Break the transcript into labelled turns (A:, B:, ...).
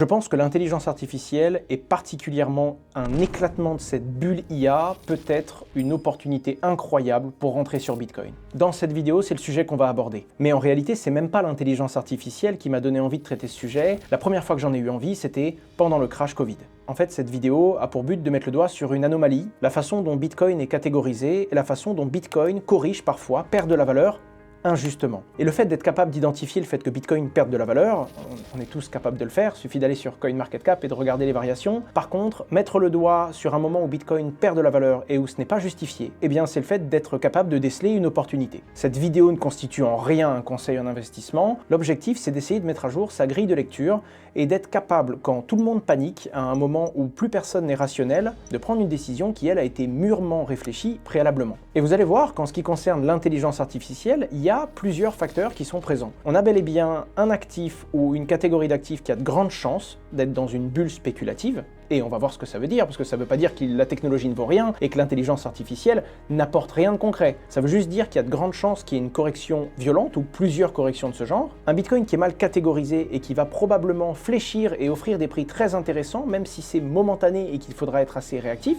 A: Je pense que l'intelligence artificielle et particulièrement un éclatement de cette bulle IA peut être une opportunité incroyable pour rentrer sur Bitcoin. Dans cette vidéo, c'est le sujet qu'on va aborder. Mais en réalité, c'est même pas l'intelligence artificielle qui m'a donné envie de traiter ce sujet. La première fois que j'en ai eu envie, c'était pendant le crash Covid. En fait, cette vidéo a pour but de mettre le doigt sur une anomalie, la façon dont Bitcoin est catégorisé et la façon dont Bitcoin corrige parfois, perd de la valeur injustement. Et le fait d'être capable d'identifier le fait que Bitcoin perde de la valeur, on est tous capables de le faire, il suffit d'aller sur CoinMarketCap et de regarder les variations. Par contre, mettre le doigt sur un moment où Bitcoin perd de la valeur et où ce n'est pas justifié, eh bien c'est le fait d'être capable de déceler une opportunité. Cette vidéo ne constitue en rien un conseil en investissement, l'objectif c'est d'essayer de mettre à jour sa grille de lecture et d'être capable, quand tout le monde panique, à un moment où plus personne n'est rationnel, de prendre une décision qui elle a été mûrement réfléchie préalablement. Et vous allez voir qu'en ce qui concerne l'intelligence artificielle, il y a plusieurs facteurs qui sont présents. On a bel et bien un actif ou une catégorie d'actifs qui a de grandes chances d'être dans une bulle spéculative, et on va voir ce que ça veut dire, parce que ça ne veut pas dire que la technologie ne vaut rien et que l'intelligence artificielle n'apporte rien de concret. Ça veut juste dire qu'il y a de grandes chances qu'il y ait une correction violente ou plusieurs corrections de ce genre. Un Bitcoin qui est mal catégorisé et qui va probablement fléchir et offrir des prix très intéressants, même si c'est momentané et qu'il faudra être assez réactif.